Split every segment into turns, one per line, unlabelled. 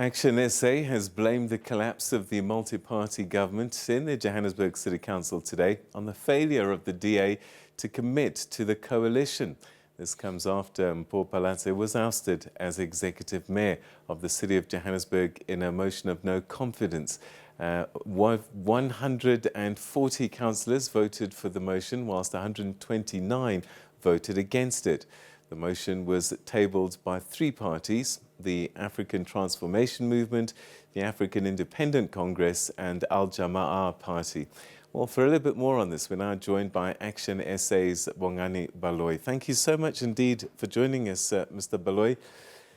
Action SA has blamed the collapse of the multi-party government in the Johannesburg City Council today on the failure of the DA to commit to the coalition. This comes after Mpho Phalatse was ousted as executive mayor of the City of Johannesburg in a motion of no confidence. 140 councillors voted for the motion, whilst 129 voted against it. The motion was tabled by three parties: the African Transformation Movement, the African Independent Congress and Al-Jamah-Ah party. Well, for a little bit more on this, we're now joined by Action SA's Bongani Baloyi. Thank you so much indeed for joining us, Mr. Baloyi.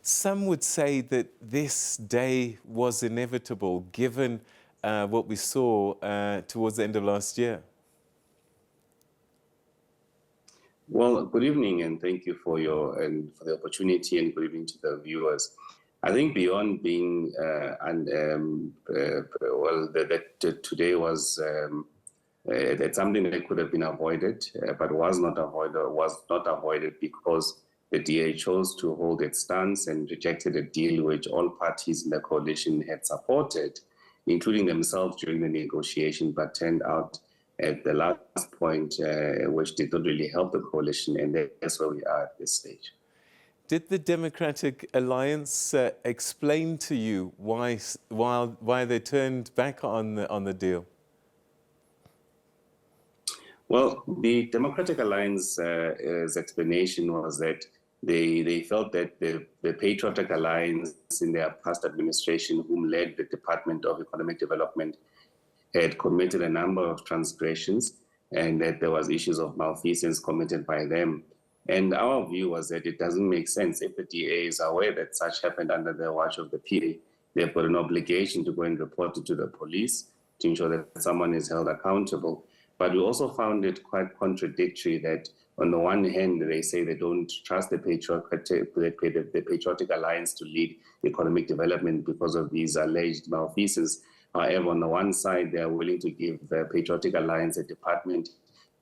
Some would say that this day was inevitable, given what we saw towards the end of last year.
Well, good evening, and thank you for for the opportunity, and good evening to the viewers. I think beyond being that today was that something that could have been avoided, but was not avoided because the DA chose to hold its stance and rejected a deal which all parties in the coalition had supported, including themselves during the negotiation, but turned out at the last point, which did not really help the coalition, and that's where we are at this stage.
Did the Democratic Alliance explain to you why they turned back on the deal?
Well, the Democratic Alliance's explanation was that they felt that the Patriotic Alliance in their past administration, whom led the Department of Economic Development, had committed a number of transgressions, and that there was issues of malfeasance committed by them. And our view was that it doesn't make sense. If the DA is aware that such happened under the watch of the PA, they've got an obligation to go and report it to the police to ensure that someone is held accountable. But we also found it quite contradictory that on the one hand, they say they don't trust the Patriotic Alliance to lead economic development because of these alleged malfeasance. However, on the one side, they are willing to give the Patriotic Alliance a department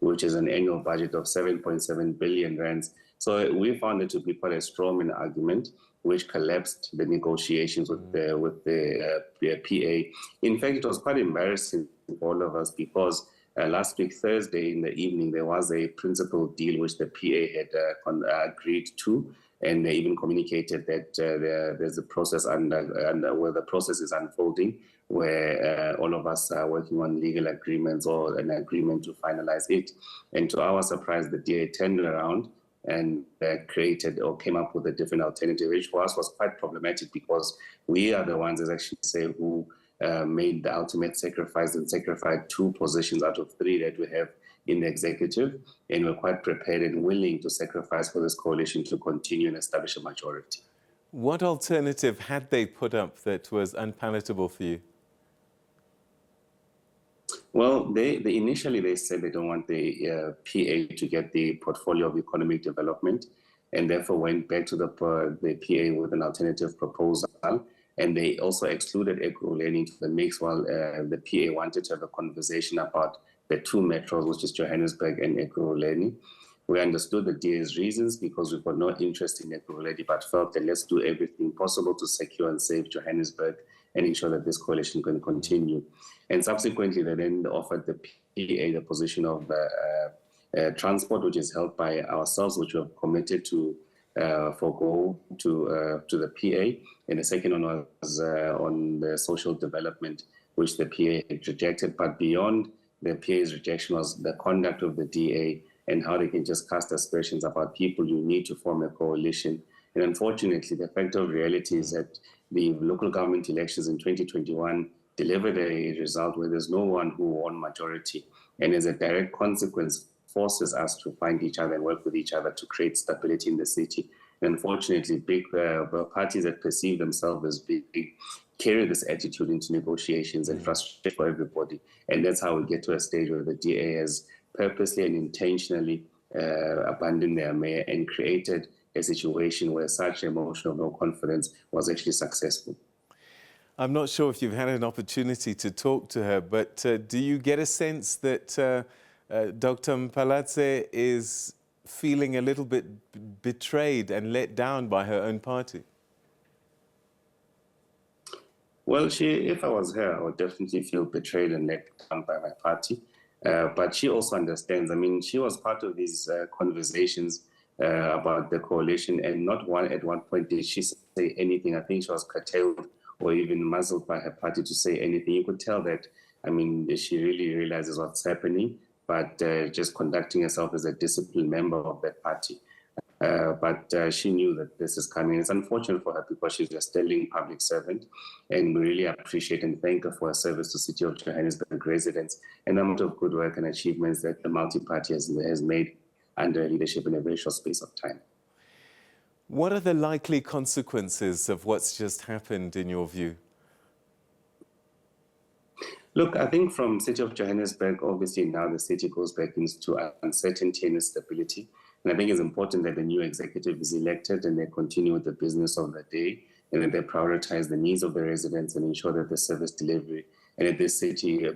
which is an annual budget of 7.7 billion rands. So we found it to be quite a strawman argument, which collapsed the negotiations with the PA. In fact, it was quite embarrassing for all of us because last week, Thursday in the evening, there was a principal deal which the PA had agreed to, and they even communicated that there's a process where the process is unfolding, where all of us are working on legal agreements or an agreement to finalize it. And to our surprise, the DA turned around and created or came up with a different alternative, which for us was quite problematic because we are the ones that actually say who made the ultimate sacrifice and sacrificed 2 positions out of 3 that we have in the executive, and we're quite prepared and willing to sacrifice for this coalition to continue and establish a majority.
What alternative had they put up that was unpalatable for you?
Well, initially they said they don't want the PA to get the portfolio of economic development, and therefore went back to the PA with an alternative proposal. And they also excluded Ekurhuleni into the mix while the PA wanted to have a conversation about the 2 metros, which is Johannesburg and Ekurhuleni. We understood the DA's reasons because we've got no interest in Ekurhuleni, but felt that let's do everything possible to secure and save Johannesburg and ensure that this coalition can continue. And subsequently, they then offered the PA the position of transport, which is held by ourselves, which we have committed to forego to the PA, and the second one was on the social development, which the PA had rejected. But beyond the PA's rejection was the conduct of the DA and how they can just cast aspersions about people you need to form a coalition. And unfortunately, the fact of reality is that the local government elections in 2021 delivered a result where there's no one who won majority, and as a direct consequence, forces us to find each other and work with each other to create stability in the city. And unfortunately, big parties that perceive themselves as big carry this attitude into negotiations and frustration for everybody. And that's how we get to a stage where the DA has purposely and intentionally abandoned their mayor and created a situation where such emotion of no confidence was actually successful.
I'm not sure if you've had an opportunity to talk to her, but do you get a sense that Dr. Phalatse is feeling a little bit betrayed and let down by her own party?
Well, if I was her, I would definitely feel betrayed and let down by my party. But she also understands. I mean, she was part of these conversations about the coalition, and not at one point did she say anything. I think she was curtailed or even muzzled by her party to say anything. You could tell that, I mean, she really realizes what's happening, but just conducting herself as a disciplined member of that party. But she knew that this is coming. It's unfortunate for her because she's a sterling public servant, and we really appreciate and thank her for her service to City of Johannesburg residents and the amount of good work and achievements that the multi-party has made under leadership in a very short space of time.
What are the likely consequences of what's just happened in your view?
Look, I think from City of Johannesburg, obviously now the city goes back into uncertainty and instability. And I think it's important that the new executive is elected and they continue with the business of the day and that they prioritize the needs of the residents and ensure that the service delivery and that this city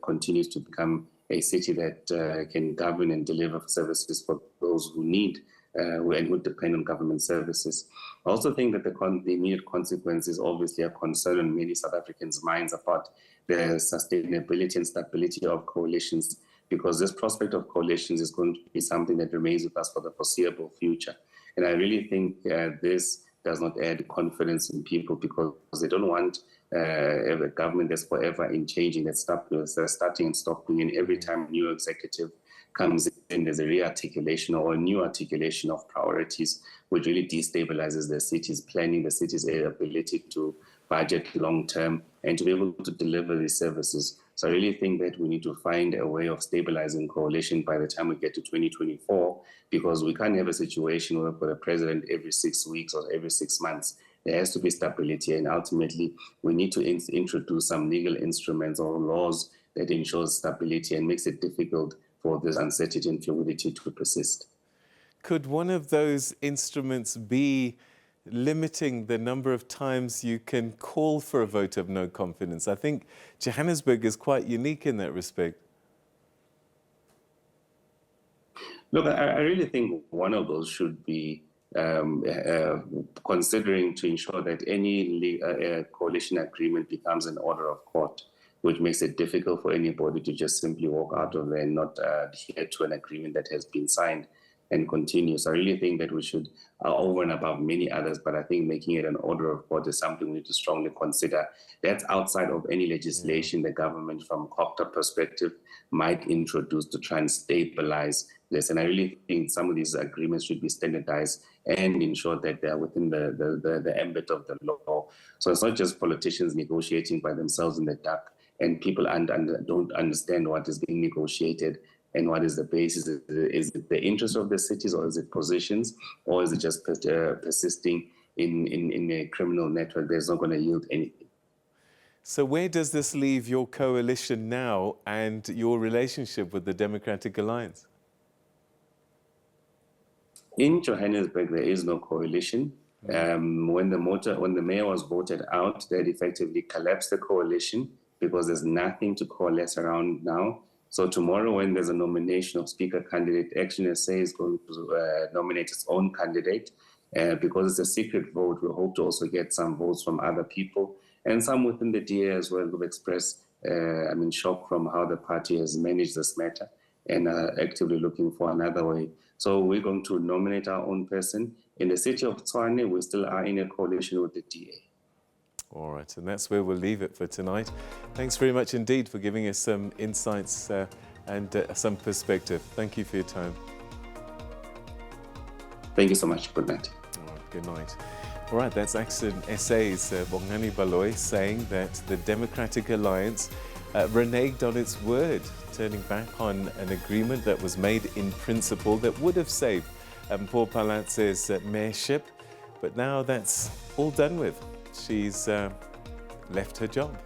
continues to become a city that can govern and deliver services for those who need and who depend on government services. I also think that the immediate consequences obviously are concern on many South Africans' minds about the sustainability and stability of coalitions, because this prospect of coalitions is going to be something that remains with us for the foreseeable future. And I really think this does not add confidence in people because they don't want a government that's forever in changing, that's starting and stopping. And every time a new executive comes in, there's a re-articulation or a new articulation of priorities, which really destabilizes the city's planning, the city's ability to budget long-term and to be able to deliver these services. So I really think that we need to find a way of stabilizing coalition by the time we get to 2024, because we can't have a situation where we've got a president every 6 weeks or every 6 months. There has to be stability, and ultimately we need to introduce some legal instruments or laws that ensures stability and makes it difficult for this uncertainty and fluidity to persist.
Could one of those instruments be limiting the number of times you can call for a vote of no confidence? I think Johannesburg is quite unique in that respect.
Look, I really think one of those should be considering to ensure that any coalition agreement becomes an order of court, which makes it difficult for anybody to just simply walk out of there and not adhere to an agreement that has been signed and continue. So I really think that we should, over and above many others, but I think making it an order of court is something we need to strongly consider. That's outside of any legislation the government, from COPTA perspective, might introduce to try and stabilize this. And I really think some of these agreements should be standardized and ensure that they're within the ambit of the law. So it's not just politicians negotiating by themselves in the dark, and people don't understand what is being negotiated and what is the basis. Is it the interest of the cities, or is it positions, or is it just persisting in a criminal network that's not going to yield anything?
So where does this leave your coalition now and your relationship with the Democratic Alliance?
In Johannesburg, there is no coalition. When the mayor was voted out, they had effectively collapsed the coalition because there's nothing to coalesce around now. So tomorrow, when there's a nomination of speaker candidate, Action SA is going to nominate its own candidate. Because it's a secret vote, we hope to also get some votes from other people and some within the DA as well who've expressed, shock from how the party has managed this matter and are actively looking for another way. So we're going to nominate our own person. In the city of Tshwane, we still are in a coalition with the DA.
All right, and that's where we'll leave it for tonight. Thanks very much indeed for giving us some insights and some perspective. Thank you for your time.
Thank you so much. Good night.
All right, good night. All right, that's Action SA's Bongani Baloyi saying that the Democratic Alliance reneged on its word, turning back on an agreement that was made in principle that would have saved Mpho Phalatse's mayorship. But now that's all done with. She's left her job.